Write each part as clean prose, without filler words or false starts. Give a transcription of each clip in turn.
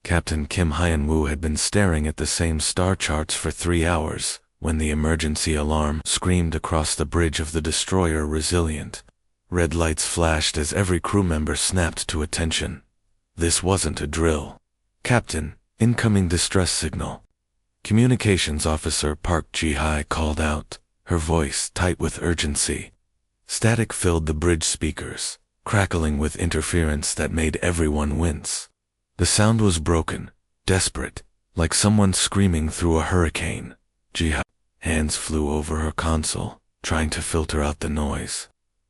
Captain Kim Hyun-woo had been staring at the same star charts for 3 hours when the emergency alarm screamed across the bridge of the destroyer Resilient. Red lights flashed as every crew member snapped to attention. This wasn't a drill. "Captain, incoming distress signal." Communications Officer Park Ji-hai called out, her voice tight with urgency. Static filled the bridge speakers, crackling with interference that made everyone wince. The sound was broken, desperate, like someone screaming through a hurricane. Ji-hai's hands flew over her console, trying to filter out the noise.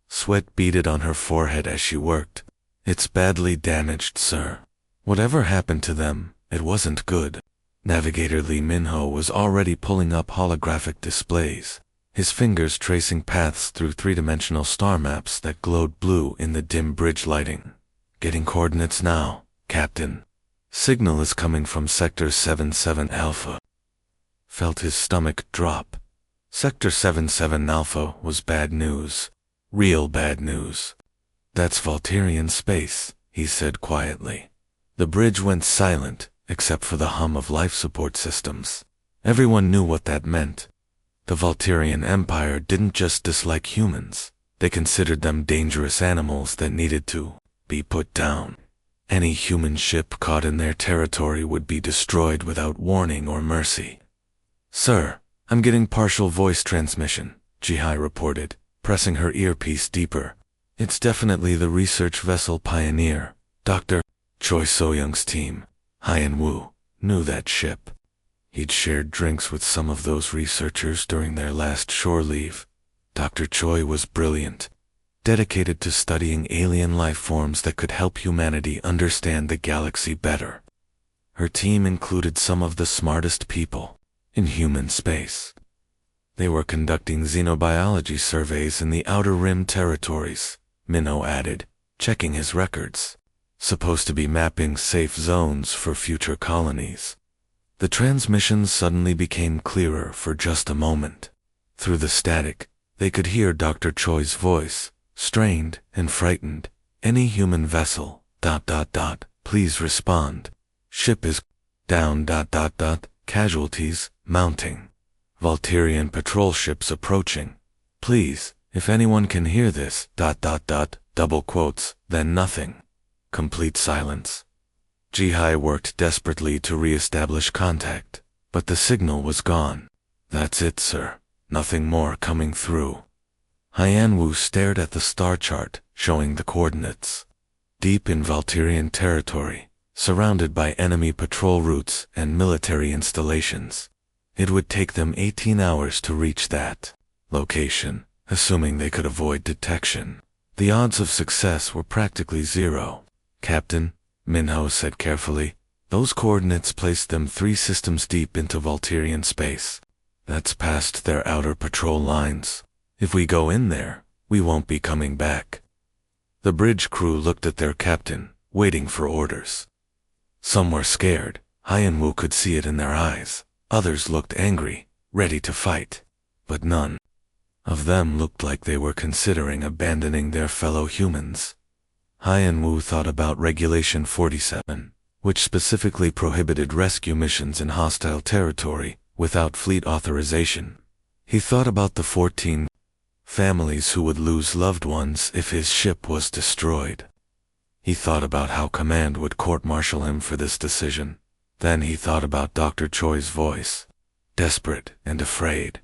Sweat beaded on her forehead as she worked. "It's badly damaged, sir. Whatever happened to them, it wasn't good." Navigator Lee Min-ho was already pulling up holographic displays, his fingers tracing paths through three-dimensional star maps that glowed blue in the dim bridge lighting. "Getting coordinates now, Captain. Signal is coming from Sector 77 Alpha." Felt his stomach drop. Sector 77 Alpha was bad news. Real bad news. "That's Volterian space," he said quietly. The bridge went silent, except for the hum of life support systems. Everyone knew what that meant. The Volterian Empire didn't just dislike humans. They considered them dangerous animals that needed to be put down. Any human ship caught in their territory would be destroyed without warning or mercy. "Sir, I'm getting partial voice transmission," Ji-hai reported, pressing her earpiece deeper. "It's definitely the research vessel Pioneer. Dr. Choi So-young's team." Hyun-woo knew that ship. He'd shared drinks with some of those researchers during their last shore leave. Dr. Choi was brilliant, dedicated to studying alien life forms that could help humanity understand the galaxy better. Her team included some of the smartest people in human space. They were conducting xenobiology surveys in the Outer Rim territories, Minho added, checking his records. Supposed to be mapping safe zones for future colonies. The transmissions suddenly became clearer for just a moment. Through the static, they could hear Dr. Choi's voice, strained and frightened. "Any human vessel, ... please respond. Ship is down, ... casualties, mounting. Volterian patrol ships approaching. Please, if anyone can hear this, ... double quotes, then nothing." Complete silence. Ji-hai worked desperately to re-establish contact, but the signal was gone. "That's it, sir. Nothing more coming through." Hyun-woo stared at the star chart, showing the coordinates. Deep in Volterian territory, surrounded by enemy patrol routes and military installations. It would take them 18 hours to reach that location, assuming they could avoid detection. The odds of success were practically zero. "Captain," Minho said carefully, "those coordinates placed them 3 systems deep into Volterian space. That's past their outer patrol lines. If we go in there, we won't be coming back." The bridge crew looked at their captain, waiting for orders. Some were scared. Hyun-woo could see it in their eyes. Others looked angry, ready to fight. But none of them looked like they were considering abandoning their fellow humans. Hyun-woo thought about Regulation 47, which specifically prohibited rescue missions in hostile territory without fleet authorization. He thought about the 14 families who would lose loved ones if his ship was destroyed. He thought about how command would court-martial him for this decision. Then he thought about Dr. Choi's voice, desperate and afraid.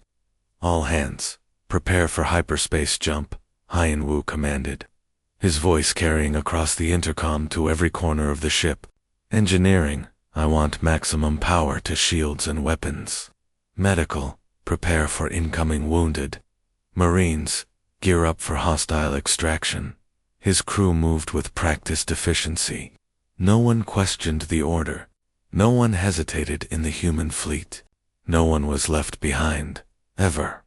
"All hands, prepare for hyperspace jump," Hyun-woo commanded, his voice carrying across the intercom to every corner of the ship. "Engineering, I want maximum power to shields and weapons. Medical, prepare for incoming wounded. Marines, gear up for hostile extraction." His crew moved with practiced efficiency. No one questioned the order. No one hesitated in the human fleet. No one was left behind, ever.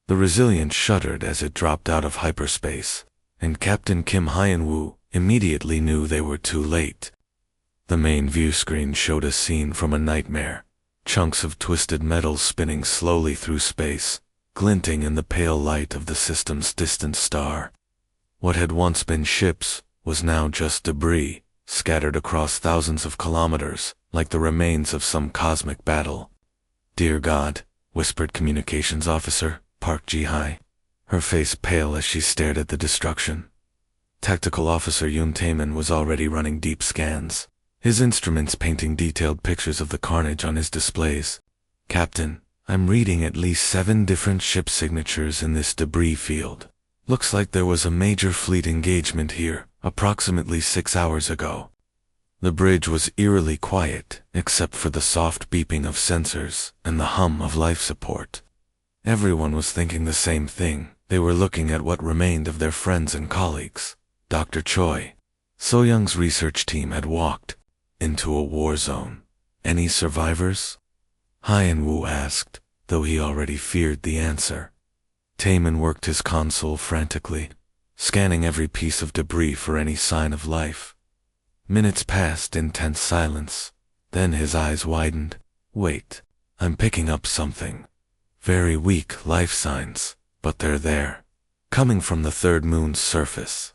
The Resilient shuddered as it dropped out of hyperspace, and Captain Kim Hyun-woo immediately knew they were too late. The main view screen showed a scene from a nightmare, chunks of twisted metal spinning slowly through space, glinting in the pale light of the system's distant star. What had once been ships was now just debris, scattered across thousands of kilometers, like the remains of some cosmic battle. "Dear God," whispered Communications Officer Park Ji-hai, her face pale as she stared at the destruction. Tactical Officer Yoon Taemin was already running deep scans, his instruments painting detailed pictures of the carnage on his displays. "Captain, I'm reading at least 7 different ship signatures in this debris field. Looks like there was a major fleet engagement here, approximately 6 hours ago." The bridge was eerily quiet, except for the soft beeping of sensors and the hum of life support. Everyone was thinking the same thing. They were looking at what remained of their friends and colleagues. Dr. Choi, So-young's research team had walked into a war zone. "Any survivors?" Hyen-woo asked, though he already feared the answer. Taemin worked his console frantically, scanning every piece of debris for any sign of life. Minutes passed in tense silence. Then his eyes widened. "Wait, I'm picking up something. Very weak life signs, but they're there. Coming from the third moon's surface."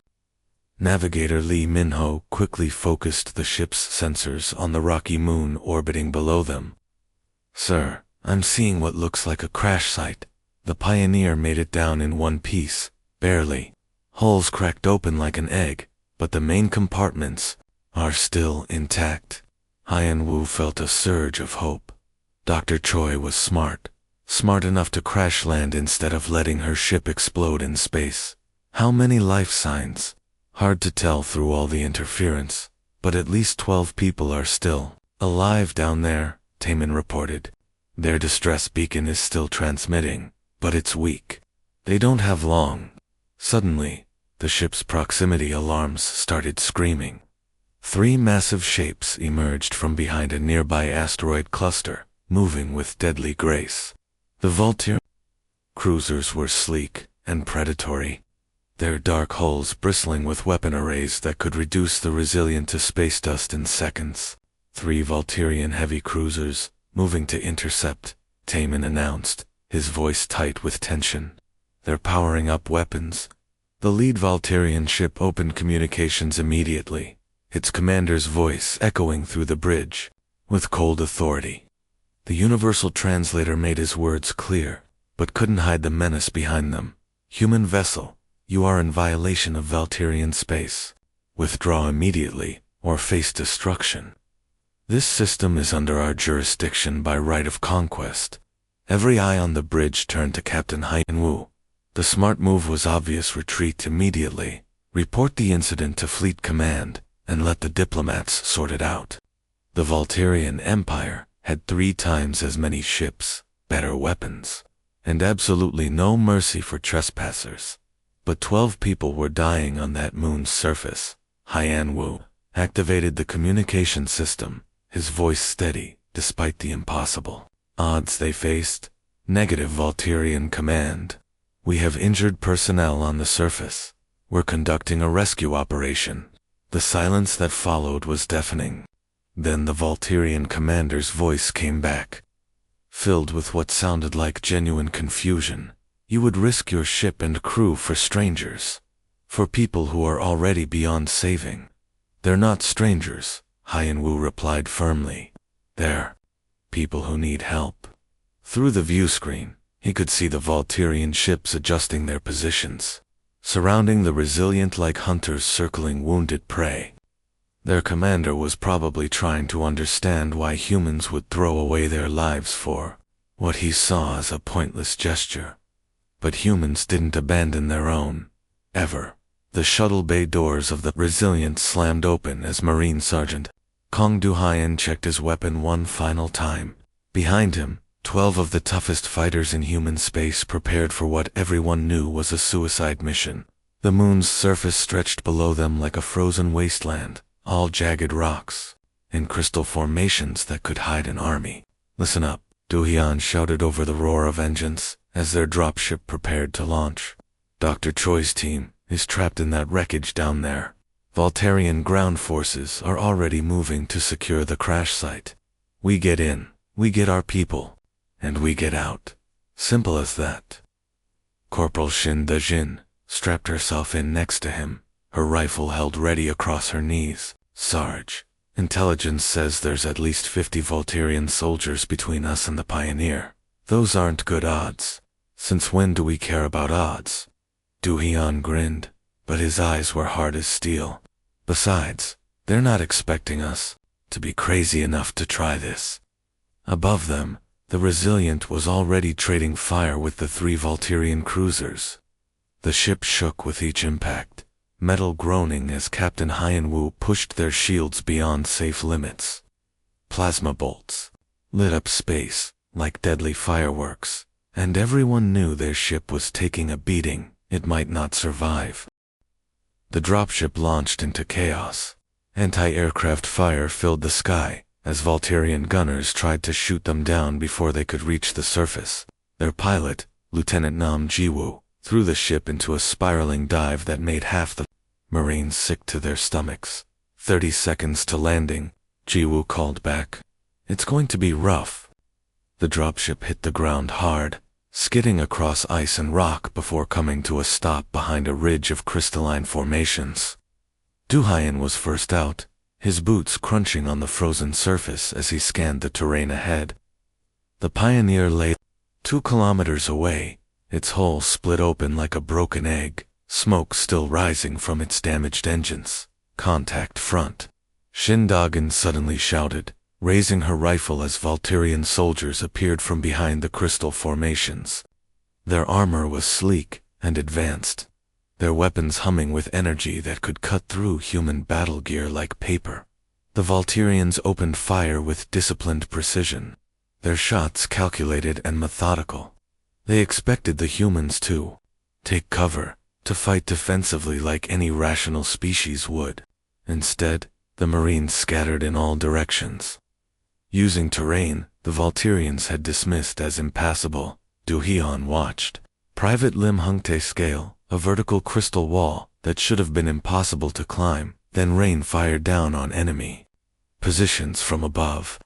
Navigator Lee Min-ho quickly focused the ship's sensors on the rocky moon orbiting below them. "Sir, I'm seeing what looks like a crash site. The Pioneer made it down in one piece, barely. Hulls cracked open like an egg, but the main compartments are still intact." Hyen-woo felt a surge of hope. Dr. Choi was smart enough to crash land instead of letting her ship explode in space. How many life signs? Hard to tell through all the interference, but at least 12 people are still alive down there, Taemin reported. "Their distress beacon is still transmitting, but it's weak. They don't have long." Suddenly, the ship's proximity alarms started screaming. 3 massive shapes emerged from behind a nearby asteroid cluster, moving with deadly grace. The Voltaire cruisers were sleek and predatory, their dark hulls bristling with weapon arrays that could reduce the Resilient to space dust in seconds. 3 Volturian heavy cruisers, moving to intercept, Taemin announced, his voice tight with tension. "They're powering up weapons." The lead Volturian ship opened communications immediately, its commander's voice echoing through the bridge, with cold authority. The universal translator made his words clear, but couldn't hide the menace behind them. "Human vessel, you are in violation of Volturian space. Withdraw immediately, or face destruction. This system is under our jurisdiction by right of conquest." Every eye on the bridge turned to Captain Hyen-woo. The smart move was obvious. Retreat immediately, report the incident to Fleet Command, and let the diplomats sort it out. The Volturian Empire had 3 times as many ships, better weapons, and absolutely no mercy for trespassers. But 12 people were dying on that moon's surface. Hyen-woo activated the communication system, his voice steady despite the impossible odds they faced. "Negative, Volturian Command. We have injured personnel on the surface. We're conducting a rescue operation." The silence that followed was deafening. Then the Volturian commander's voice came back, filled with what sounded like genuine confusion. "You would risk your ship and crew for strangers, for people who are already beyond saving." "They're not strangers," Hyen-woo replied firmly. "They're people who need help." Through the viewscreen, he could see the Volturian ships adjusting their positions, surrounding the Resilient like hunters circling wounded prey. Their commander was probably trying to understand why humans would throw away their lives for what he saw as a pointless gesture. But humans didn't abandon their own, ever. The shuttle bay doors of the Resilient slammed open as Marine Sergeant Kong Du-hyen checked his weapon one final time. Behind him, 12 of the toughest fighters in human space prepared for what everyone knew was a suicide mission. The moon's surface stretched below them like a frozen wasteland, all jagged rocks, and crystal formations that could hide an army. "Listen up," Do-hyun shouted over the roar of engines as their dropship prepared to launch. "Dr. Choi's team is trapped in that wreckage down there. Volturian ground forces are already moving to secure the crash site. We get in, we get our people, and we get out. Simple as that." Corporal Shin Da-jin strapped herself in next to him, her rifle held ready across her knees. Sarge, intelligence says there's at least 50 Volturian soldiers between us and the Pioneer. Those aren't good odds. Since when do we care about odds? Du-Hyun grinned, but his eyes were hard as steel. Besides, they're not expecting us to be crazy enough to try this. Above them, the Resilient was already trading fire with the 3 Volturian cruisers. The ship shook with each impact, metal groaning as Captain Hyun-woo pushed their shields beyond safe limits. Plasma bolts lit up space like deadly fireworks, and everyone knew their ship was taking a beating it might not survive. The dropship launched into chaos. Anti-aircraft fire filled the sky as Volturian gunners tried to shoot them down before they could reach the surface. Their pilot, Lieutenant Nam Ji-woo, threw the ship into a spiraling dive that made half the Marines sick to their stomachs. 30 seconds to landing, Ji-woo called back. It's going to be rough. The dropship hit the ground hard, skidding across ice and rock before coming to a stop behind a ridge of crystalline formations. Du-Hyun was first out, his boots crunching on the frozen surface as he scanned the terrain ahead. The Pioneer lay 2 kilometers away, its hull split open like a broken egg, smoke still rising from its damaged engines. Contact front. Shin Dagon suddenly shouted, raising her rifle as Volturian soldiers appeared from behind the crystal formations. Their armor was sleek and advanced, their weapons humming with energy that could cut through human battle gear like paper. The Volturians opened fire with disciplined precision, their shots calculated and methodical. They expected the humans to take cover, to fight defensively like any rational species would. Instead, the Marines scattered in all directions. Using terrain the Volturians had dismissed as impassable, Du-Hyun watched. Private Lim Hung-tae scale, a vertical crystal wall that should have been impossible to climb, then rain fired down on enemy positions from above.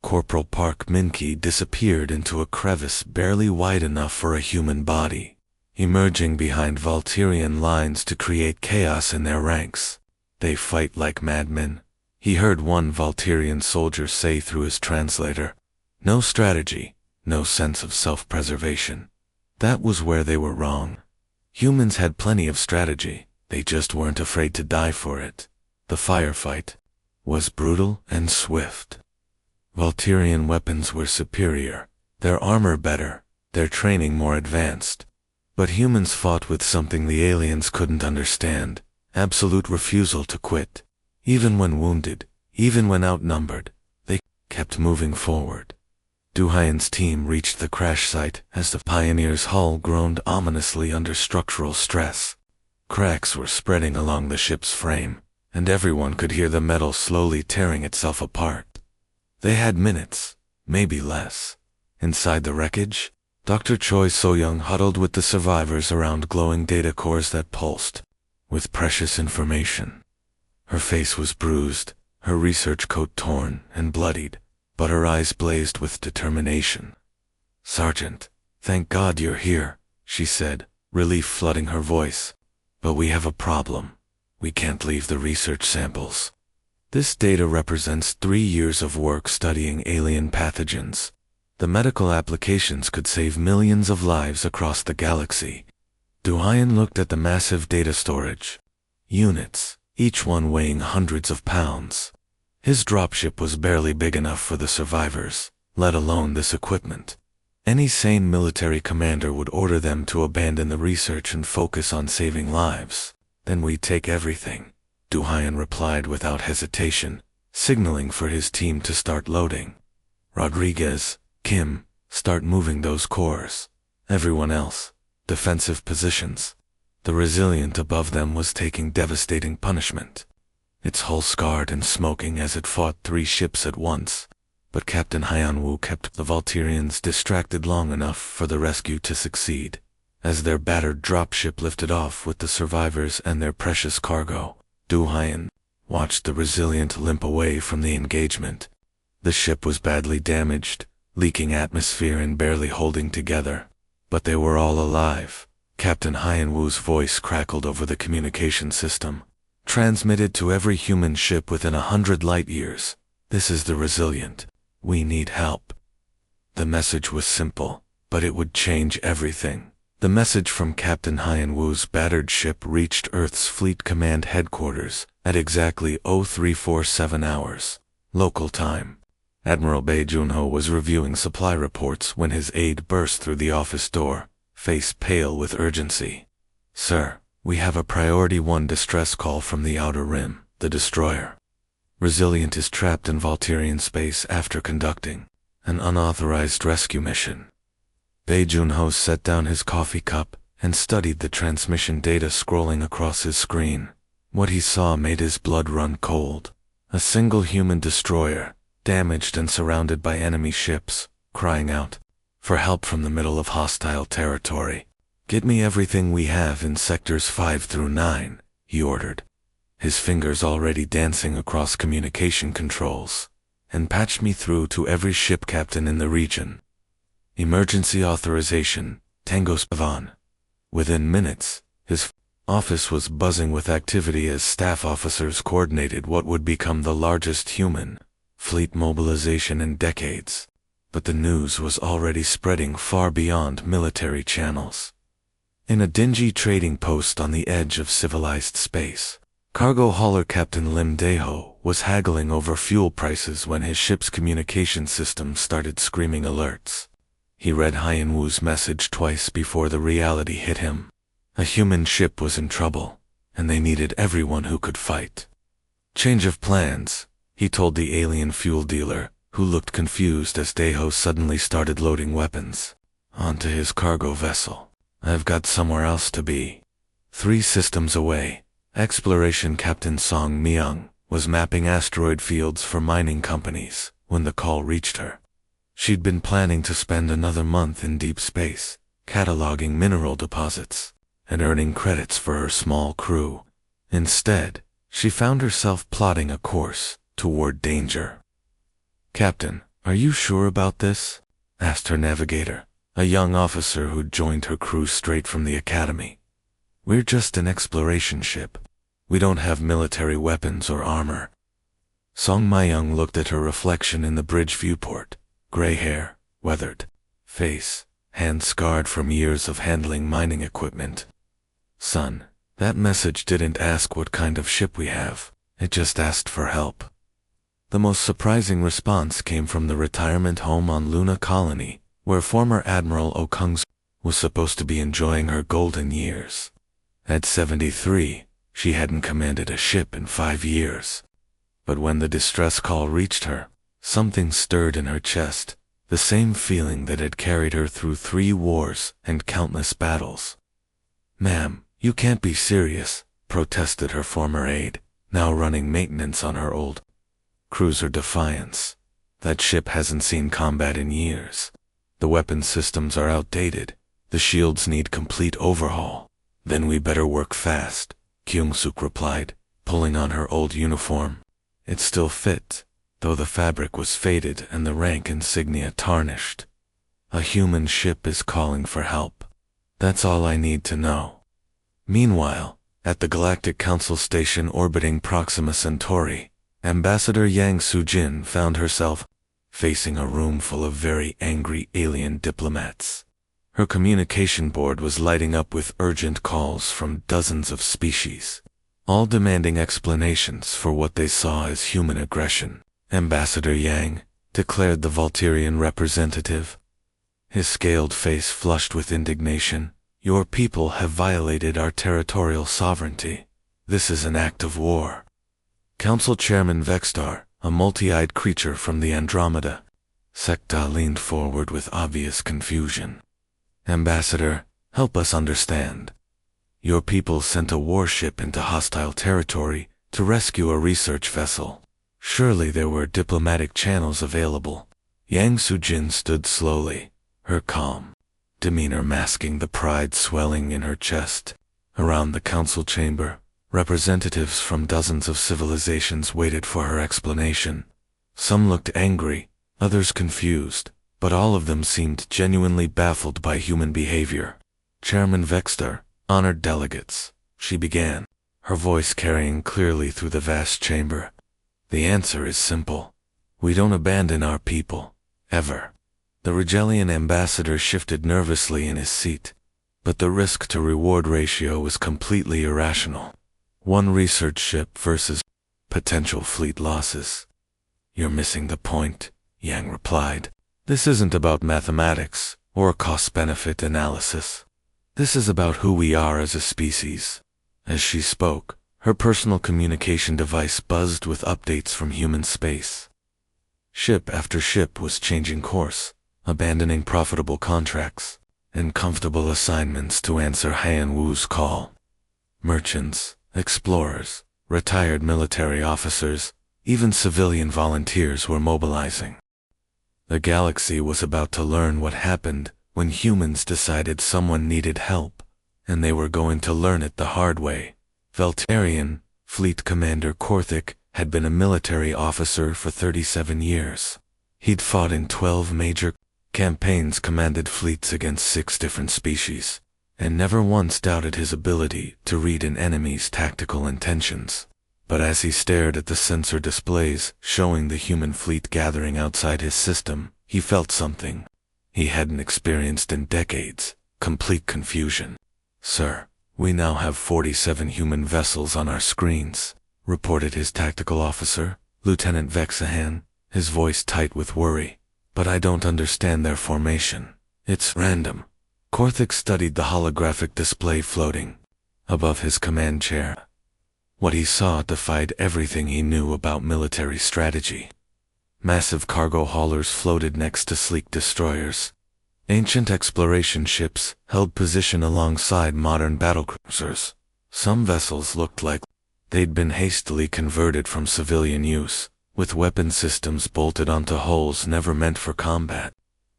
Corporal Park Min-ki disappeared into a crevice barely wide enough for a human body, emerging behind Volturian lines to create chaos in their ranks. They fight like madmen, he heard one Volturian soldier say through his translator. No strategy, no sense of self-preservation. That was where they were wrong. Humans had plenty of strategy, they just weren't afraid to die for it. The firefight was brutal and swift. Volturian weapons were superior, their armor better, their training more advanced. But humans fought with something the aliens couldn't understand, absolute refusal to quit. Even when wounded, even when outnumbered, they kept moving forward. Du-Hyun's team reached the crash site as the Pioneer's hull groaned ominously under structural stress. Cracks were spreading along the ship's frame, and everyone could hear the metal slowly tearing itself apart. They had minutes, maybe less. Inside the wreckage, Dr. Choi So-young huddled with the survivors around glowing data cores that pulsed with precious information. Her face was bruised, her research coat torn and bloodied, but her eyes blazed with determination. "Sergeant, thank God you're here," she said, relief flooding her voice. "But we have a problem. We can't leave the research samples. This data represents 3 years of work studying alien pathogens. The medical applications could save millions of lives across the galaxy." Du-Hyun looked at the massive data storage units, each one weighing hundreds of pounds. His dropship was barely big enough for the survivors, let alone this equipment. Any sane military commander would order them to abandon the research and focus on saving lives. "Then we take everything," Du-Hyun replied without hesitation, signaling for his team to start loading. "Rodriguez, Kim, start moving those cores. Everyone else, defensive positions." The Resilient above them was taking devastating punishment, its hull scarred and smoking as it fought 3 ships at once. But Captain Hyun-woo kept the Volturians distracted long enough for the rescue to succeed. As their battered dropship lifted off with the survivors and their precious cargo, Du-Hyun watched the Resilient limp away from the engagement. The ship was badly damaged, leaking atmosphere and barely holding together. But they were all alive. Captain Hyun-woo's voice crackled over the communication system. Transmitted to every human ship within 100 light-years. This is the Resilient. We need help. The message was simple, but it would change everything. The message from Captain Hyan Wu's battered ship reached Earth's Fleet Command headquarters at exactly 0347 hours, local time. Admiral Bae Junho was reviewing supply reports when his aide burst through the office door, face pale with urgency. "Sir, we have a Priority 1 distress call from the Outer Rim, the destroyer. Resilient is trapped in Volterian space after conducting an unauthorized rescue mission." Bae Junho set down his coffee cup and studied the transmission data scrolling across his screen. What he saw made his blood run cold. A single human destroyer, damaged and surrounded by enemy ships, crying out for help from the middle of hostile territory. "Get me everything we have in sectors 5 through 9, he ordered, his fingers already dancing across communication controls, "and patch me through to every ship captain in the region. Emergency authorization, Tango Spavan." Within minutes, his office was buzzing with activity as staff officers coordinated what would become the largest human fleet mobilization in decades. But the news was already spreading far beyond military channels. In a dingy trading post on the edge of civilized space, cargo hauler Captain Lim Daeho was haggling over fuel prices when his ship's communication system started screaming alerts. He read Hyan Wu's message twice before the reality hit him. A human ship was in trouble, and they needed everyone who could fight. "Change of plans," he told the alien fuel dealer, who looked confused as Daeho suddenly started loading weapons onto his cargo vessel. "I've got somewhere else to be." 3 systems away, Exploration Captain Song Myung was mapping asteroid fields for mining companies when the call reached her. She'd been planning to spend another month in deep space, cataloging mineral deposits and earning credits for her small crew. Instead, she found herself plotting a course toward danger. "Captain, are you sure about this?" asked her navigator, a young officer who'd joined her crew straight from the academy. "We're just an exploration ship. We don't have military weapons or armor." Song Myung looked at her reflection in the bridge viewport. Gray hair, weathered face, hands scarred from years of handling mining equipment. "Son, that message didn't ask what kind of ship we have. It just asked for help." The most surprising response came from the retirement home on Luna Colony, where former Admiral Okung was supposed to be enjoying her golden years. At 73, she hadn't commanded a ship in 5 years. But when the distress call reached her, something stirred in her chest, the same feeling that had carried her through 3 wars and countless battles. "Ma'am, you can't be serious," protested her former aide, now running maintenance on her old cruiser Defiance. "That ship hasn't seen combat in years. The weapon systems are outdated. The shields need complete overhaul." "Then we better work fast," Kyung-suk replied, pulling on her old uniform. It still fit, though the fabric was faded and the rank insignia tarnished. "A human ship is calling for help. That's all I need to know." Meanwhile, at the Galactic Council station orbiting Proxima Centauri, Ambassador Yang Sujin found herself facing a room full of very angry alien diplomats. Her communication board was lighting up with urgent calls from dozens of species, all demanding explanations for what they saw as human aggression. "Ambassador Yang," declared the Volterian representative, his scaled face flushed with indignation, "your people have violated our territorial sovereignty. This is an act of war." Council Chairman Vextar, a multi-eyed creature from the Andromeda sector, leaned forward with obvious confusion. "Ambassador, help us understand. Your people sent a warship into hostile territory to rescue a research vessel. Surely there were diplomatic channels available." Yang Sujin stood slowly, her calm demeanor masking the pride swelling in her chest. Around the council chamber, representatives from dozens of civilizations waited for her explanation. Some looked angry, others confused, but all of them seemed genuinely baffled by human behavior. "Chairman Vexter, honored delegates," she began, her voice carrying clearly through the vast chamber. The answer is simple. We don't abandon our people. Ever. The Regellian ambassador shifted nervously in his seat, but the risk-to-reward ratio was completely irrational. One research ship versus potential fleet losses. You're missing the point, Yang replied. This isn't about mathematics or cost-benefit analysis. This is about who we are as a species. As she spoke, her personal communication device buzzed with updates from human space. Ship after ship was changing course, abandoning profitable contracts and comfortable assignments to answer Han Wu's call. Merchants, explorers, retired military officers, even civilian volunteers were mobilizing. The galaxy was about to learn what happened when humans decided someone needed help, and they were going to learn it the hard way. Veltarian, Fleet Commander Korthik, had been a military officer for 37 years. He'd fought in 12 major campaigns, commanded fleets against 6 different species, and never once doubted his ability to read an enemy's tactical intentions. But as he stared at the sensor displays showing the human fleet gathering outside his system, he felt something he hadn't experienced in decades: complete confusion. "Sir, we now have 47 human vessels on our screens," reported his tactical officer, Lieutenant Vexahan, his voice tight with worry. "But I don't understand their formation. It's random." Korthik studied the holographic display floating above his command chair. What he saw defied everything he knew about military strategy. Massive cargo haulers floated next to sleek destroyers. Ancient exploration ships held position alongside modern battlecruisers. Some vessels looked like they'd been hastily converted from civilian use, with weapon systems bolted onto hulls never meant for combat.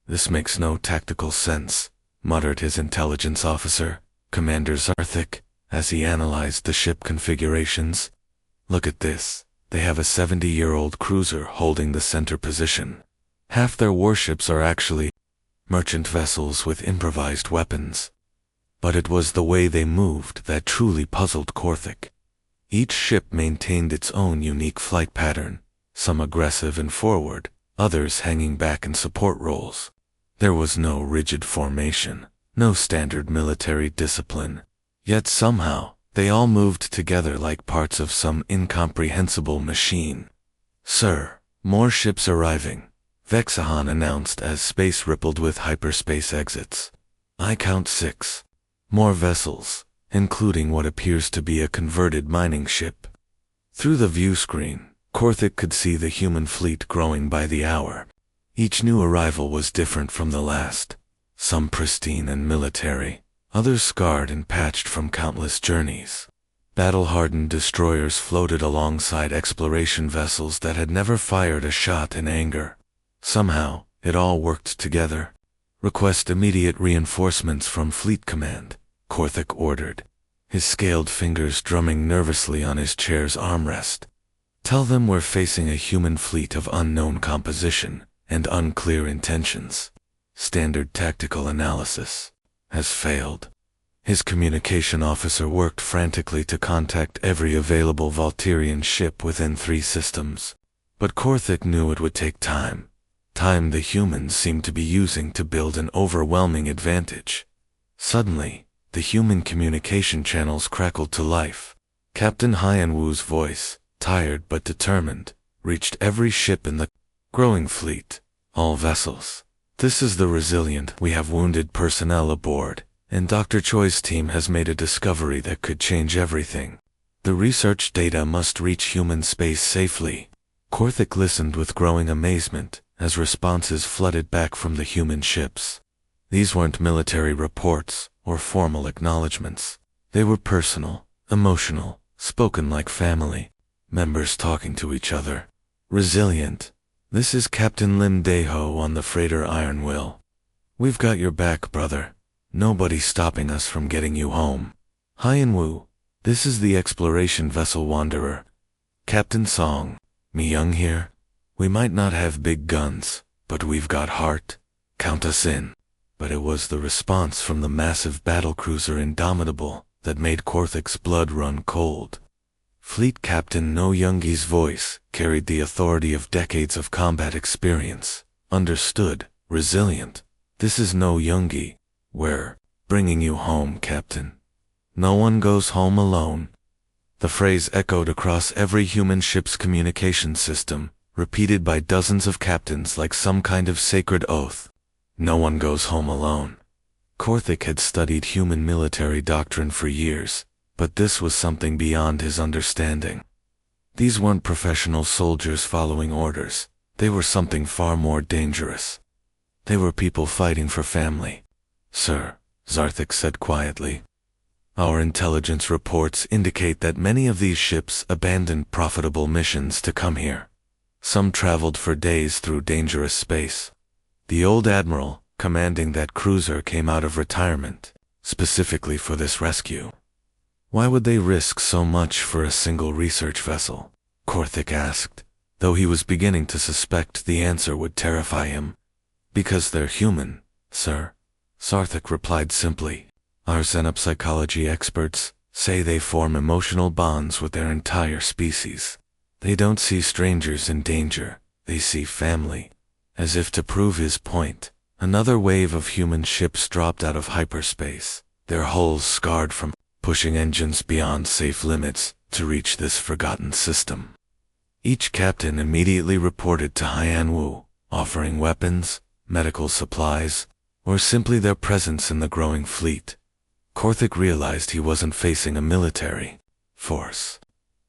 "This makes no tactical sense," muttered his intelligence officer, Commander Zarthik, as he analyzed the ship configurations. "Look at this. They have a 70-year-old cruiser holding the center position. Half their warships are actually merchant vessels with improvised weapons." But it was the way they moved that truly puzzled Korthik. Each ship maintained its own unique flight pattern, some aggressive and forward, others hanging back in support roles. There was no rigid formation, no standard military discipline. Yet somehow, they all moved together like parts of some incomprehensible machine. "Sir, more ships arriving," Vexahan announced as space rippled with hyperspace exits. "I count 6. More vessels, including what appears to be a converted mining ship." Through the view screen, Korthik could see the human fleet growing by the hour. Each new arrival was different from the last, some pristine and military, others scarred and patched from countless journeys. Battle-hardened destroyers floated alongside exploration vessels that had never fired a shot in anger. Somehow, it all worked together. "Request immediate reinforcements from Fleet Command," Korthik ordered, his scaled fingers drumming nervously on his chair's armrest. "Tell them we're facing a human fleet of unknown composition and unclear intentions. Standard tactical analysis has failed." His communication officer worked frantically to contact every available Voltirian ship within 3 systems. But Korthik knew it would take time. Time the humans seemed to be using to build an overwhelming advantage. Suddenly, the human communication channels crackled to life. Captain Han Wu's voice, tired but determined, reached every ship in the growing fleet. "All vessels. This is the Resilient. We have wounded personnel aboard, and Dr. Choi's team has made a discovery that could change everything. The research data must reach human space safely." Korthik listened with growing amazement as responses flooded back from the human ships. These weren't military reports or formal acknowledgments. They were personal, emotional, spoken like family members talking to each other. "Resilient. This is Captain Lim Daeho on the freighter Iron Will. We've got your back, brother. Nobody's stopping us from getting you home. Han Wu, this is the exploration vessel Wanderer. Captain Song, Mi Young here. We might not have big guns, but we've got heart. Count us in." But it was the response from the massive battlecruiser Indomitable that made Korthik's blood run cold. Fleet Captain No Youngi's voice carried the authority of decades of combat experience. Understood, resilient. This is No Youngi. We're bringing you home, Captain. No one goes home alone. The phrase echoed across every human ship's communication system, repeated by dozens of captains like some kind of sacred oath. No one goes home alone. Korthik had studied human military doctrine for years, but this was something beyond his understanding. These weren't professional soldiers following orders. They were something far more dangerous. They were people fighting for family. Sir, Zarthik said quietly, our intelligence reports indicate that many of these ships abandoned profitable missions to come here. Some traveled for days through dangerous space. The old admiral commanding that cruiser came out of retirement, specifically for this rescue. Why would they risk so much for a single research vessel? Korthik asked, though he was beginning to suspect the answer would terrify him. Because they're human, sir. Zarthik replied simply. Our xenopsychology experts say they form emotional bonds with their entire species. They don't see strangers in danger, they see family. As if to prove his point, another wave of human ships dropped out of hyperspace, their hulls scarred from pushing engines beyond safe limits to reach this forgotten system. Each captain immediately reported to Haiyan Wu, offering weapons, medical supplies, or simply their presence in the growing fleet. Korthik realized he wasn't facing a military force.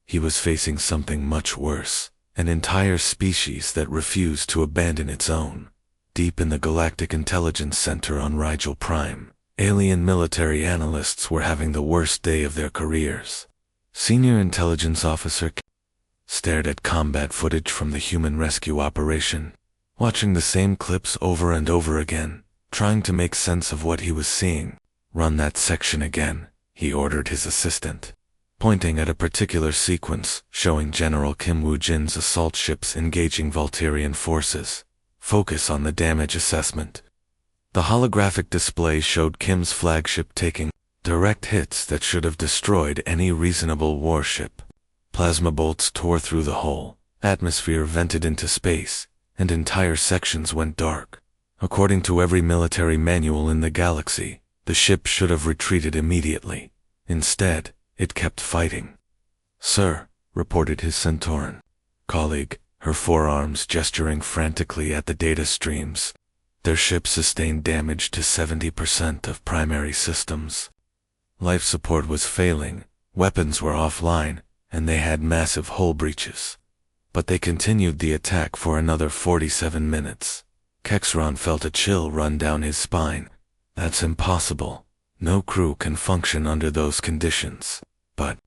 He was facing something much worse, an entire species that refused to abandon its own. Deep in the Galactic Intelligence Center on Rigel Prime, alien military analysts were having the worst day of their careers. Senior intelligence officer stared at combat footage from the human rescue operation, watching the same clips over and over again, trying to make sense of what he was seeing. Run that section again, he ordered his assistant, pointing at a particular sequence showing General Kim Woo-jin's assault ships engaging Volturian forces. Focus on the damage assessment. The holographic display showed Kim's flagship taking direct hits that should have destroyed any reasonable warship. Plasma bolts tore through the hull, atmosphere vented into space, and entire sections went dark. According to every military manual in the galaxy, the ship should have retreated immediately. Instead, it kept fighting. Sir, reported his Centauran colleague, her forearms gesturing frantically at the data streams. Their ship sustained damage to 70% of primary systems. Life support was failing, weapons were offline, and they had massive hull breaches. But they continued the attack for another 47 minutes. Kexron felt a chill run down his spine. That's impossible. No crew can function under those conditions. But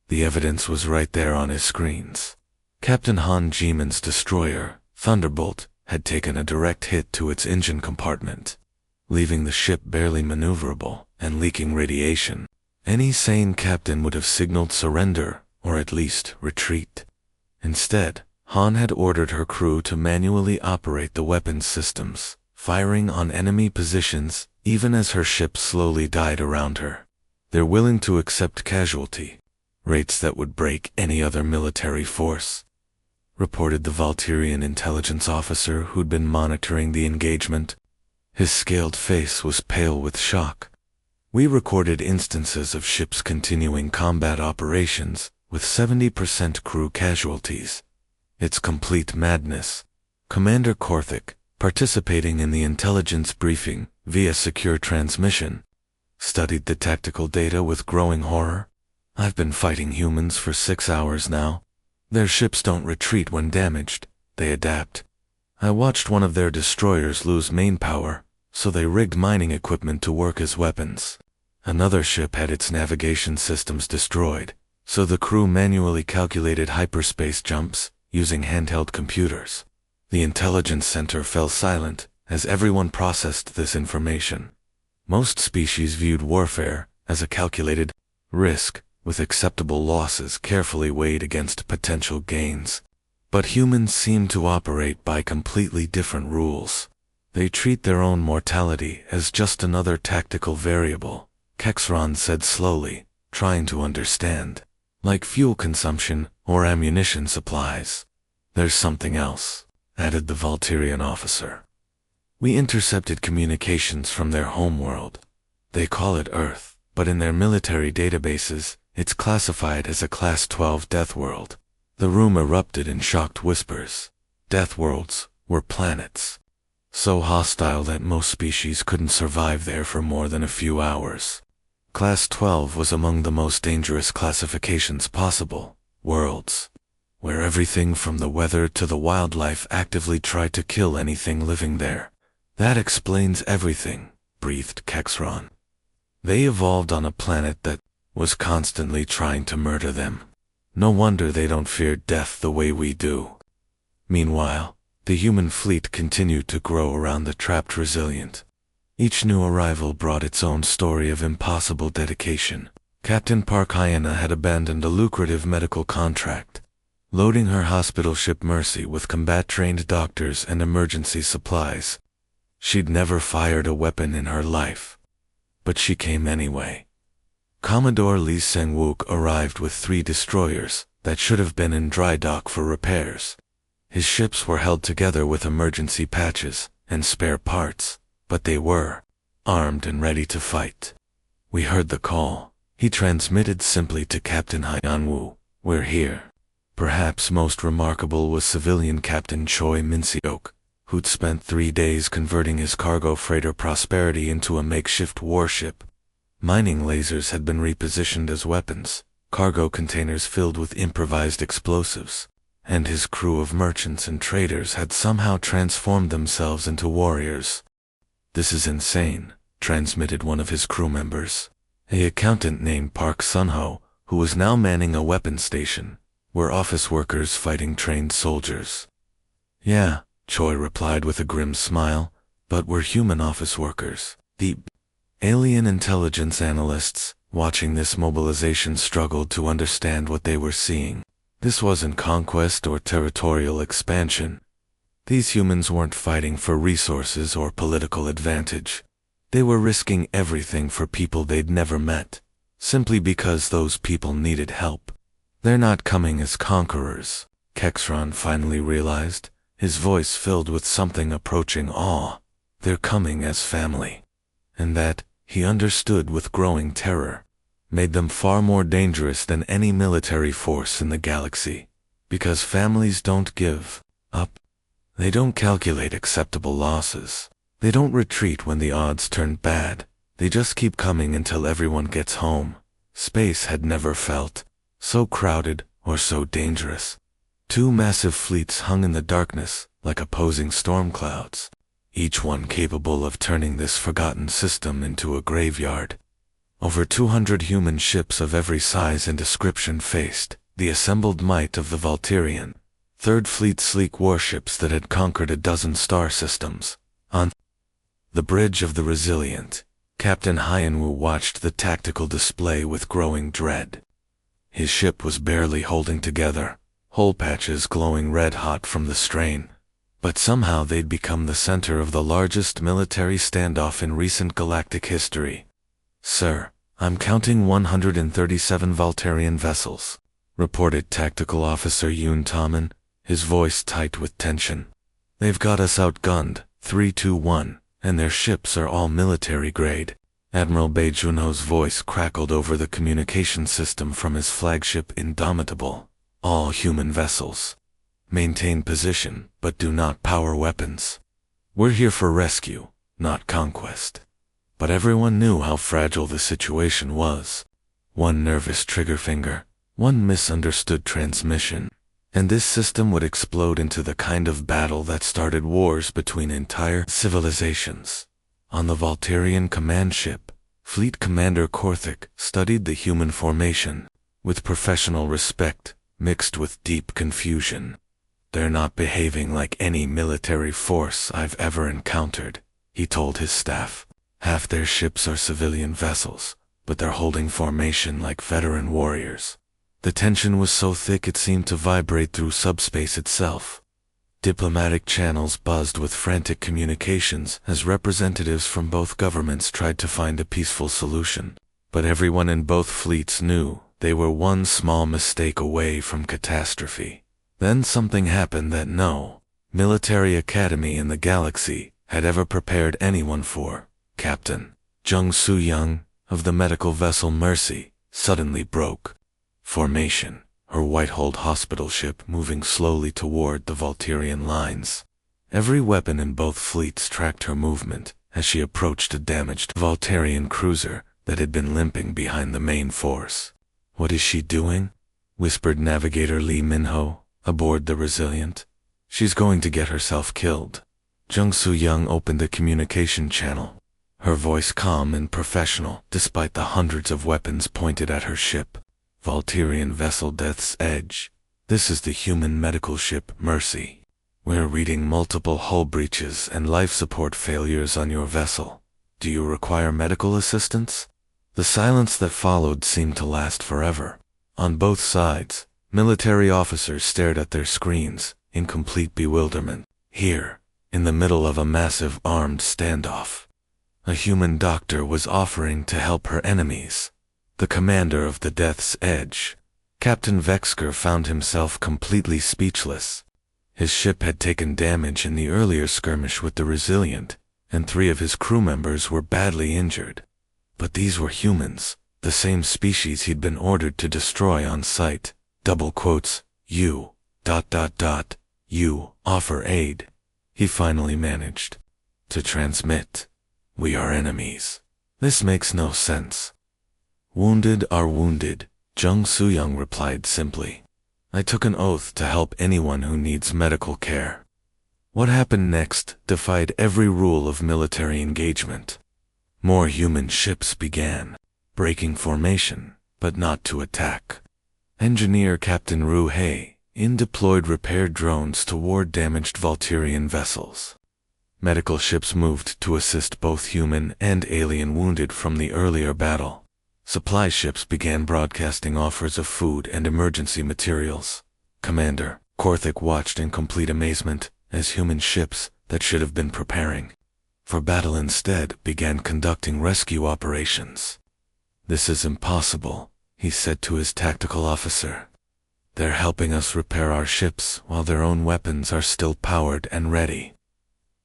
the evidence was right there on his screens. Captain Han Jimin's destroyer, Thunderbolt, had taken a direct hit to its engine compartment, leaving the ship barely maneuverable and leaking radiation. Any sane captain would have signaled surrender, or at least retreat. Instead, Han had ordered her crew to manually operate the weapons systems, firing on enemy positions even as her ship slowly died around her. They're willing to accept casualty rates that would break any other military force, reported the Volturian intelligence officer who'd been monitoring the engagement. His scaled face was pale with shock. We recorded instances of ships continuing combat operations with 70% crew casualties. It's complete madness. Commander Korthik, participating in the intelligence briefing via secure transmission, studied the tactical data with growing horror. I've been fighting humans for 6 hours now. Their ships don't retreat when damaged, they adapt. I watched one of their destroyers lose main power, so they rigged mining equipment to work as weapons. Another ship had its navigation systems destroyed, so the crew manually calculated hyperspace jumps using handheld computers. The intelligence center fell silent as everyone processed this information. Most species viewed warfare as a calculated risk, with acceptable losses carefully weighed against potential gains. But humans seem to operate by completely different rules. They treat their own mortality as just another tactical variable, Kexron said slowly, trying to understand. Like fuel consumption or ammunition supplies. There's something else, added the Volturian officer. We intercepted communications from their homeworld. They call it Earth, but in their military databases, it's classified as a Class 12 death world. The room erupted in shocked whispers. Death worlds were planets, so hostile that most species couldn't survive there for more than a few hours. Class 12 was among the most dangerous classifications possible. Worlds, where everything from the weather to the wildlife actively tried to kill anything living there. That explains everything, breathed Kexron. They evolved on a planet that was constantly trying to murder them. No wonder they don't fear death the way we do. Meanwhile, the human fleet continued to grow around the trapped Resilient. Each new arrival brought its own story of impossible dedication. Captain Park Hyena had abandoned a lucrative medical contract, loading her hospital ship Mercy with combat-trained doctors and emergency supplies. She'd never fired a weapon in her life, but she came anyway. Commodore Lee Sang-wook arrived with 3 destroyers that should have been in dry dock for repairs. His ships were held together with emergency patches and spare parts, but they were armed and ready to fight. We heard the call. He transmitted simply to Captain Hyan-woo, "We're here." Perhaps most remarkable was civilian Captain Choi Min-seok, who'd spent 3 days converting his cargo freighter Prosperity into a makeshift warship. Mining lasers had been repositioned as weapons, cargo containers filled with improvised explosives, and his crew of merchants and traders had somehow transformed themselves into warriors. "This is insane," transmitted one of his crew members. A accountant named Park Sun-ho, who was now manning a weapon station, were office workers fighting trained soldiers. "Yeah," Choi replied with a grim smile, "but we're human office workers." The alien intelligence analysts, watching this mobilization, struggled to understand what they were seeing. This wasn't conquest or territorial expansion. These humans weren't fighting for resources or political advantage. They were risking everything for people they'd never met, simply because those people needed help. They're not coming as conquerors, Kexron finally realized, his voice filled with something approaching awe. They're coming as family. And that, he understood with growing terror, made them far more dangerous than any military force in the galaxy. Because families don't give up. They don't calculate acceptable losses. They don't retreat when the odds turn bad. They just keep coming until everyone gets home. Space had never felt so crowded or so dangerous. 2 massive fleets hung in the darkness like opposing storm clouds, each one capable of turning this forgotten system into a graveyard. Over 200 human ships of every size and description faced the assembled might of the Volturian Third Fleet sleek warships that had conquered a dozen star systems. On the bridge of the Resilient, Captain Hyan-woo watched the tactical display with growing dread. His ship was barely holding together, hull patches glowing red-hot from the strain. But somehow they'd become the center of the largest military standoff in recent galactic history. "Sir, I'm counting 137 Volturian vessels," reported Tactical Officer Yoon Taman, his voice tight with tension. "They've got us outgunned, 3-1, and their ships are all military grade." Admiral Bae Junho's voice crackled over the communication system from his flagship Indomitable. "All human vessels. Maintain position, but do not power weapons. We're here for rescue, not conquest." But everyone knew how fragile the situation was. One nervous trigger finger, one misunderstood transmission, and this system would explode into the kind of battle that started wars between entire civilizations. On the Volturian command ship, Fleet Commander Korthik studied the human formation with professional respect mixed with deep confusion. "They're not behaving like any military force I've ever encountered," he told his staff. "Half their ships are civilian vessels, but they're holding formation like veteran warriors." The tension was so thick it seemed to vibrate through subspace itself. Diplomatic channels buzzed with frantic communications as representatives from both governments tried to find a peaceful solution. but everyone in both fleets knew they were one small mistake away from catastrophe. Then something happened that no military academy in the galaxy had ever prepared anyone for. Captain Jung Soo-young of the medical vessel Mercy suddenly broke formation, her white-hulled hospital ship moving slowly toward the Volturian lines. Every weapon in both fleets tracked her movement as she approached a damaged Volturian cruiser that had been limping behind the main force. "What is she doing?" whispered Navigator Lee Minho aboard the Resilient. "She's going to get herself killed." Jung Soo-young opened the communication channel, her voice calm and professional despite the hundreds of weapons pointed at her ship. "Volturian vessel Death's Edge. This is the human medical ship Mercy. We're reading multiple hull breaches and life support failures on your vessel. Do you require medical assistance?" The silence that followed seemed to last forever. On both sides, military officers stared at their screens in complete bewilderment. Here, in the middle of a massive armed standoff, a human doctor was offering to help her enemies. The commander of the Death's Edge, Captain Vexker, found himself completely speechless. His ship had taken damage in the earlier skirmish with the Resilient, and 3 of his crew members were badly injured. But these were humans, the same species he'd been ordered to destroy on sight. Double quotes, "You, ... you offer aid," he finally managed to transmit. "We are enemies. This makes no sense." "Wounded are wounded," Jung Soo-young replied simply. "I took an oath to help anyone who needs medical care." What happened next defied every rule of military engagement. More human ships began breaking formation, but not to attack. Engineer Captain Ru Hei deployed repair drones toward damaged Volturian vessels. Medical ships moved to assist both human and alien wounded from the earlier battle. Supply ships began broadcasting offers of food and emergency materials. Commander Korthik watched in complete amazement as human ships that should have been preparing for battle instead began conducting rescue operations. "This is impossible," he said to his tactical officer. "They're helping us repair our ships while their own weapons are still powered and ready."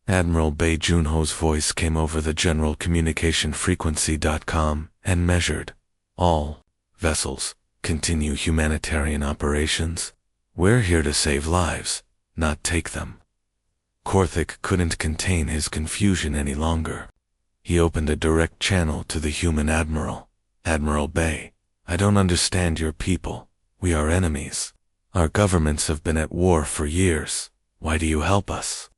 Admiral Bei Junho's voice came over the general communication frequency.com and measured. "All vessels continue humanitarian operations. We're here to save lives, not take them." Korthik couldn't contain his confusion any longer. He opened a direct channel to the human admiral. "Admiral Bei, I don't understand your people. We are enemies. Our governments have been at war for years. Why do you help us?"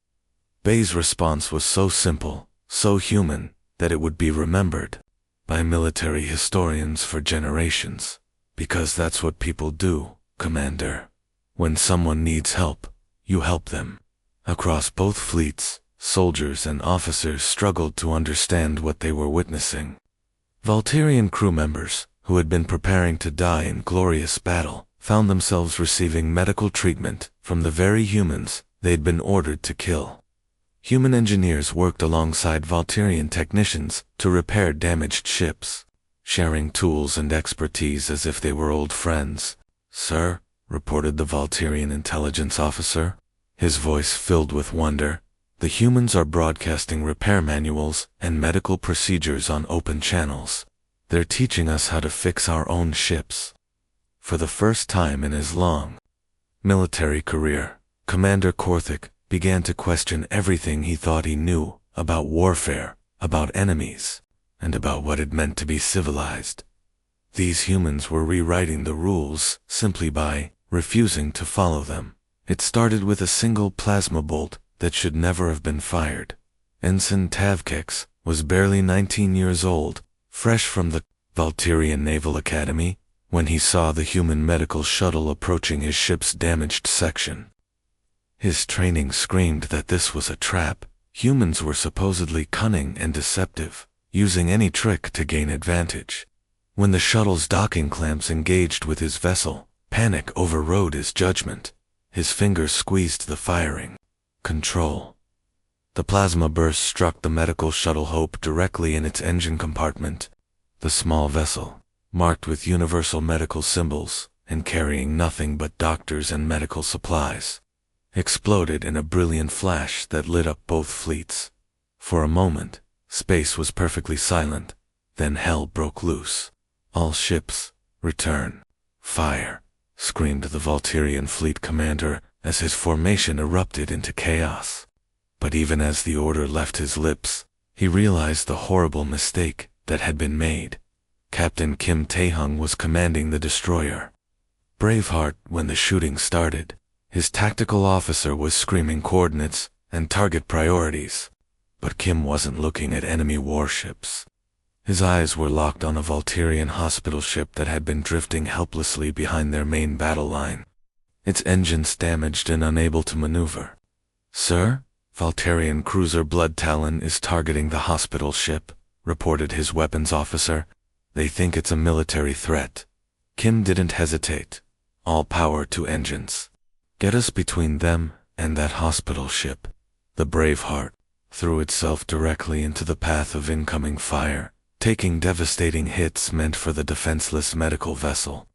Bei's response was so simple, so human, that it would be remembered by military historians for generations. "Because that's what people do, Commander. When someone needs help, you help them." Across both fleets, soldiers and officers struggled to understand what they were witnessing. Volturian crew members, who had been preparing to die in glorious battle, found themselves receiving medical treatment from the very humans they'd been ordered to kill. Human engineers worked alongside Volturian technicians to repair damaged ships, sharing tools and expertise as if they were old friends. "Sir," reported the Volturian intelligence officer, his voice filled with wonder, "the humans are broadcasting repair manuals and medical procedures on open channels. They're teaching us how to fix our own ships." For the first time in his long military career, Commander Korthik began to question everything he thought he knew about warfare, about enemies, and about what it meant to be civilized. These humans were rewriting the rules simply by refusing to follow them. It started with a single plasma bolt that should never have been fired. Ensign Tavkex was barely 19 years old, fresh from the Volturian Naval Academy, when he saw the human medical shuttle approaching his ship's damaged section. His training screamed that this was a trap. Humans were supposedly cunning and deceptive, using any trick to gain advantage. When the shuttle's docking clamps engaged with his vessel, panic overrode his judgment. His fingers squeezed the firing control. The plasma burst struck the medical shuttle Hope directly in its engine compartment. The small vessel, marked with universal medical symbols and carrying nothing but doctors and medical supplies, exploded in a brilliant flash that lit up both fleets. For a moment, space was perfectly silent, then hell broke loose. "All ships, return. Fire!" screamed the Volturian fleet commander as his formation erupted into chaos. But even as the order left his lips, he realized the horrible mistake that had been made. Captain Kim Tae-hung was commanding the destroyer. Braveheart, when the shooting started, his tactical officer was screaming coordinates and target priorities. But Kim wasn't looking at enemy warships. His eyes were locked on a Volturian hospital ship that had been drifting helplessly behind their main battle line, its engines damaged and unable to maneuver. "Sir, Volturian cruiser Blood Talon is targeting the hospital ship," reported his weapons officer. "They think it's a military threat." Kim didn't hesitate. "All power to engines. Get us between them and that hospital ship." The Braveheart threw itself directly into the path of incoming fire, taking devastating hits meant for the defenseless medical vessel.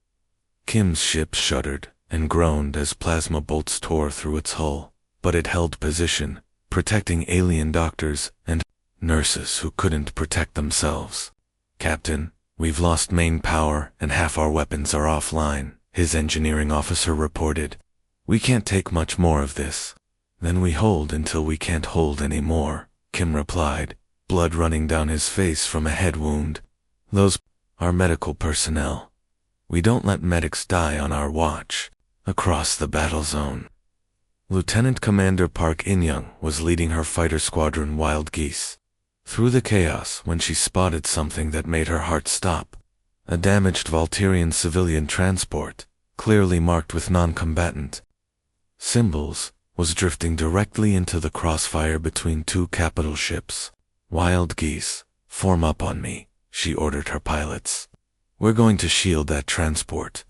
Kim's ship shuddered and groaned as plasma bolts tore through its hull, but it held position, protecting alien doctors and nurses who couldn't protect themselves. "Captain, we've lost main power and half our weapons are offline," his engineering officer reported. "We can't take much more of this." "Then we hold until we can't hold any more," Kim replied, blood running down his face from a head wound. "Those are medical personnel. We don't let medics die on our watch." Across the battle zone, Lieutenant Commander Park In-young was leading her fighter squadron Wild Geese through the chaos when she spotted something that made her heart stop. A damaged Volturian civilian transport, clearly marked with non-combatant symbols, was drifting directly into the crossfire between two capital ships. "Wild Geese, form up on me," she ordered her pilots. "We're going to shield that transport."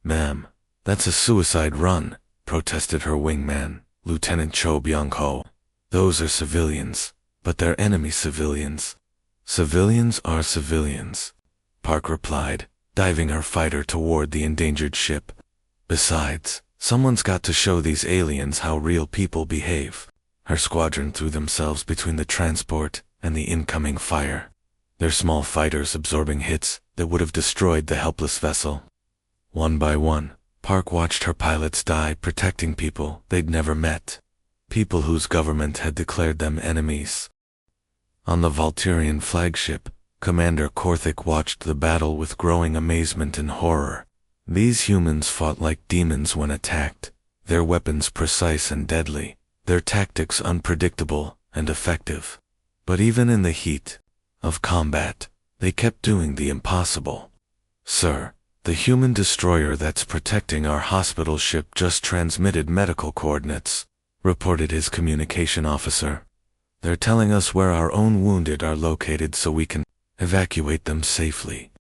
"Ma'am, that's a suicide run," protested her wingman, Lieutenant Cho Byung-ho. "Those are civilians, but they're enemy civilians." "Civilians are civilians," Park replied, diving her fighter toward the endangered ship. "Besides, someone's got to show these aliens how real people behave." Her squadron threw themselves between the transport and the incoming fire, their small fighters absorbing hits that would have destroyed the helpless vessel. One by one, Park watched her pilots die protecting people they'd never met, people whose government had declared them enemies. On the Volturian flagship, Commander Korthik watched the battle with growing amazement and horror. These humans fought like demons when attacked, their weapons precise and deadly, their tactics unpredictable and effective. But even in the heat of combat, they kept doing the impossible. "Sir, the human destroyer that's protecting our hospital ship just transmitted medical coordinates," reported his communication officer. "They're telling us where our own wounded are located so we can evacuate them safely."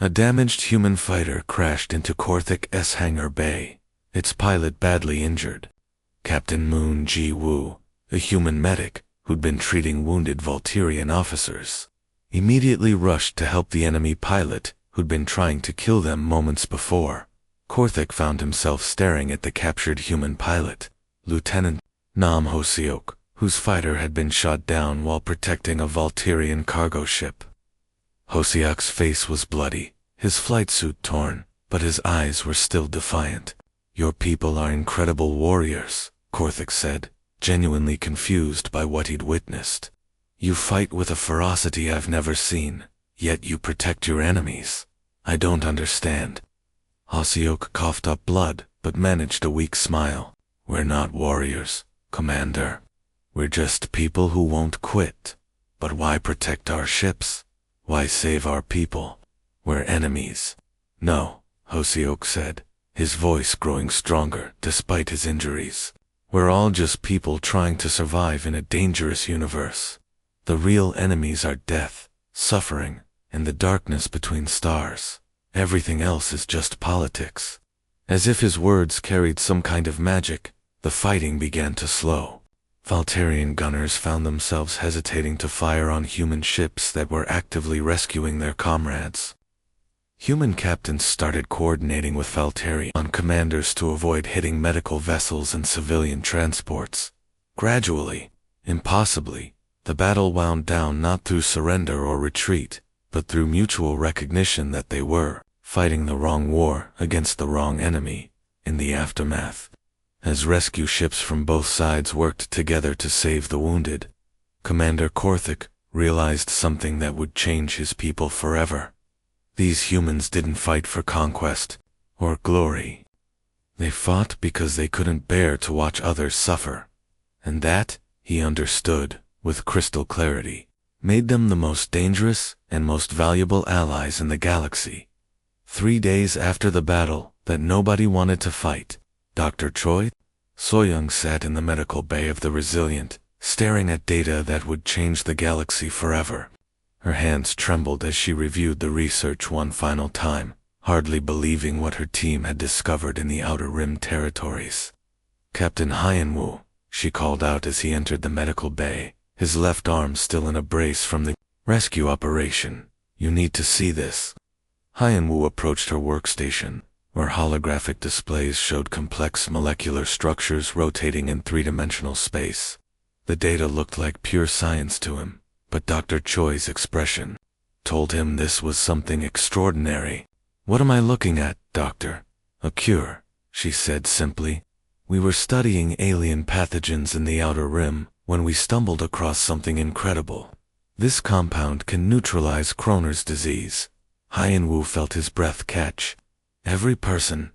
A damaged human fighter crashed into Korthik's hangar bay, its pilot badly injured. Captain Moon Ji-woo, a human medic who'd been treating wounded Volturian officers, immediately rushed to help the enemy pilot who'd been trying to kill them moments before. Korthik found himself staring at the captured human pilot, Lieutenant Nam Ho-seok, whose fighter had been shot down while protecting a Volturian cargo ship. Ho-seok's face was bloody, his flight suit torn, but his eyes were still defiant. "Your people are incredible warriors," Korthik said, genuinely confused by what he'd witnessed. "You fight with a ferocity I've never seen, yet you protect your enemies. I don't understand." Ho-seok coughed up blood, but managed a weak smile. "We're not warriors, Commander. We're just people who won't quit. But why protect our ships? Why save our people? We're enemies." "No," Ho-seok said, his voice growing stronger despite his injuries. "We're all just people trying to survive in a dangerous universe. The real enemies are death, suffering, and the darkness between stars. Everything else is just politics." As if his words carried some kind of magic, the fighting began to slow. Valterian gunners found themselves hesitating to fire on human ships that were actively rescuing their comrades. Human captains started coordinating with Valterian commanders to avoid hitting medical vessels and civilian transports. Gradually, impossibly, the battle wound down not through surrender or retreat, but through mutual recognition that they were fighting the wrong war against the wrong enemy. In the aftermath, as rescue ships from both sides worked together to save the wounded, Commander Korthik realized something that would change his people forever. These humans didn't fight for conquest or glory. They fought because they couldn't bear to watch others suffer. And that, he understood, with crystal clarity, made them the most dangerous and most valuable allies in the galaxy. 3 days after the battle that nobody wanted to fight, Dr. Choi Soyoung sat in the medical bay of the Resilient, staring at data that would change the galaxy forever. Her hands trembled as she reviewed the research one final time, hardly believing what her team had discovered in the Outer Rim territories. "Captain Hyenwoo," she called out as he entered the medical bay, his left arm still in a brace from the rescue operation. "You need to see this." Hyenwoo approached her workstation, where holographic displays showed complex molecular structures rotating in three-dimensional space. The data looked like pure science to him, but Dr. Choi's expression told him this was something extraordinary. "What am I looking at, Doctor?" "A cure," she said simply. "We were studying alien pathogens in the Outer Rim when we stumbled across something incredible. This compound can neutralize Croner's disease." Hyenwoo felt his breath catch. Every person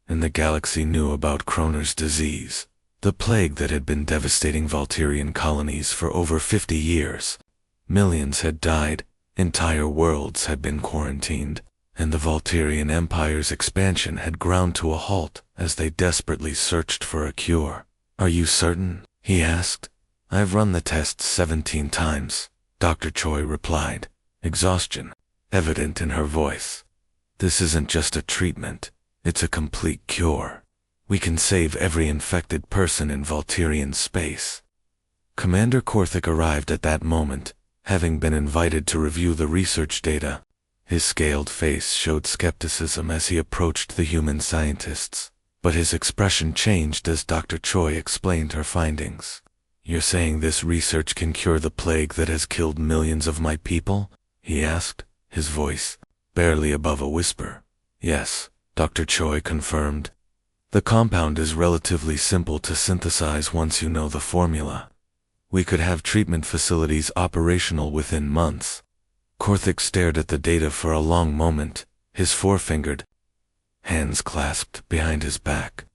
in the galaxy knew about Croner's disease, the plague that had been devastating Valterian colonies for over 50 years. Millions had died, entire worlds had been quarantined, and the Valterian Empire's expansion had ground to a halt as they desperately searched for a cure. "Are you certain?" he asked. "I've run the tests 17 times, Dr. Choi replied, exhaustion evident in her voice. "This isn't just a treatment, it's a complete cure. We can save every infected person in Valterian space." Commander Korthik arrived at that moment, having been invited to review the research data. His scaled face showed skepticism as he approached the human scientists, but his expression changed as Dr. Choi explained her findings. "You're saying this research can cure the plague that has killed millions of my people?" he asked, his voice barely above a whisper. "Yes," Dr. Choi confirmed. "The compound is relatively simple to synthesize once you know the formula. We could have treatment facilities operational within months." Korthik stared at the data for a long moment, his forefingered hands clasped behind his back.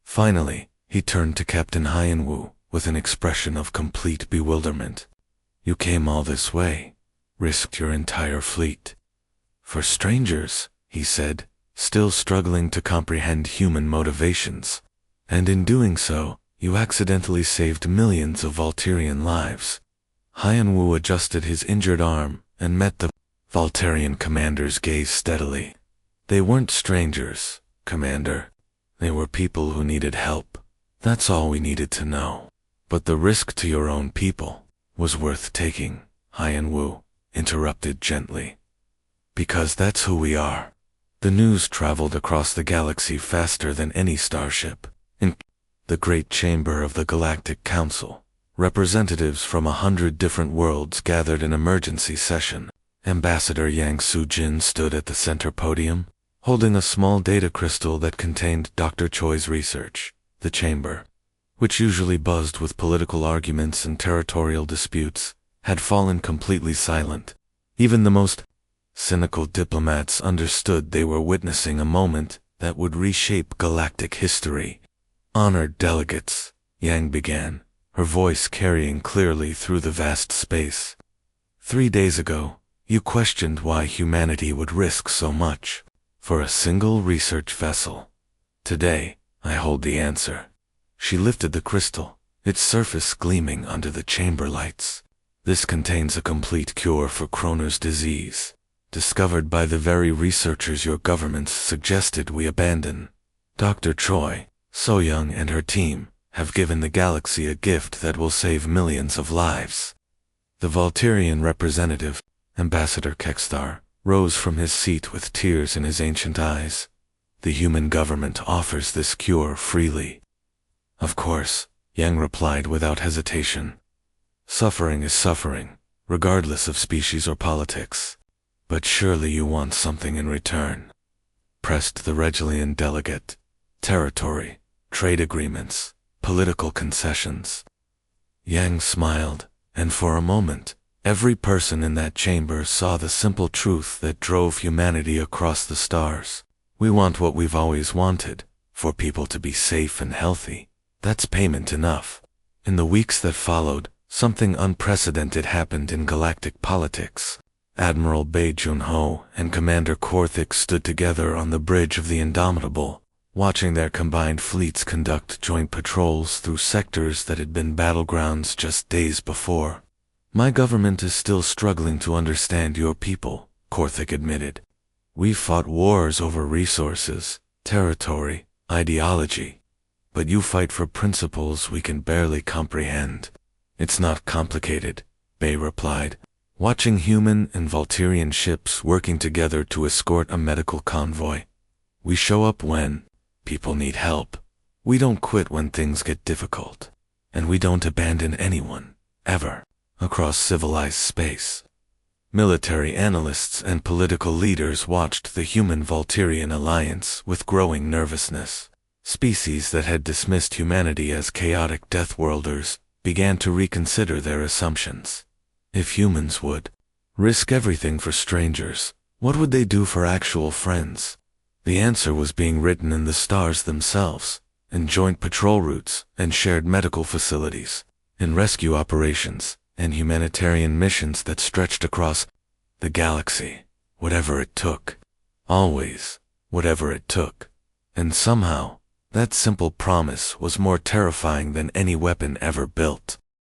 Finally, he turned to Captain Hyenwoo with an expression of complete bewilderment. "You came all this way, risked your entire fleet for strangers," he said, still struggling to comprehend human motivations. "And in doing so, you accidentally saved millions of Valterian lives." Hyenwoo adjusted his injured arm and met the Valterian commander's gaze steadily. "They weren't strangers, Commander. They were people who needed help. That's all we needed to know. But the risk to your own people was worth taking," Hyenwoo interrupted gently. "Because that's who we are." The news traveled across the galaxy faster than any starship. In the great chamber of the Galactic Council, representatives from 100 different worlds gathered in emergency session. Ambassador Yang Soo-jin stood at the center podium, holding a small data crystal that contained Dr. Choi's research. The chamber, which usually buzzed with political arguments and territorial disputes, had fallen completely silent. Even the most cynical diplomats understood they were witnessing a moment that would reshape galactic history. "Honored delegates," Yang began, her voice carrying clearly through the vast space. 3 days ago, you questioned why humanity would risk so much for a single research vessel. Today, I hold the answer. She lifted the crystal, its surface gleaming under the chamber lights. This contains a complete cure for Croner's disease, discovered by the very researchers your governments suggested we abandon. Dr. Choi Soyoung and her team have given the galaxy a gift that will save millions of lives. The Volturian representative, Ambassador Kextar, rose from his seat with tears in his ancient eyes. The human government offers this cure freely. Of course, Yang replied without hesitation. Suffering is suffering, regardless of species or politics. But surely you want something in return, pressed the Regilian delegate. Territory, trade agreements, political concessions. Yang smiled, and for a moment, every person in that chamber saw the simple truth that drove humanity across the stars. We want what we've always wanted, for people to be safe and healthy. That's payment enough. In the weeks that followed, something unprecedented happened in galactic politics. Admiral Bei Junho and Commander Korthik stood together on the bridge of the Indomitable, watching their combined fleets conduct joint patrols through sectors that had been battlegrounds just days before. My government is still struggling to understand your people, Korthik admitted. We've fought wars over resources, territory, ideology. But you fight for principles we can barely comprehend. It's not complicated, Bei replied, watching human and Volturian ships working together to escort a medical convoy. We show up when people need help. We don't quit when things get difficult. And we don't abandon anyone, ever, across civilized space. Military analysts and political leaders watched the human-Volturian alliance with growing nervousness. Species that had dismissed humanity as chaotic deathworlders began to reconsider their assumptions. If humans would risk everything for strangers, what would they do for actual friends? The answer was being written in the stars themselves, in joint patrol routes and shared medical facilities, in rescue operations and humanitarian missions that stretched across the galaxy, whatever it took. Always, whatever it took. And somehow, that simple promise was more terrifying than any weapon ever built.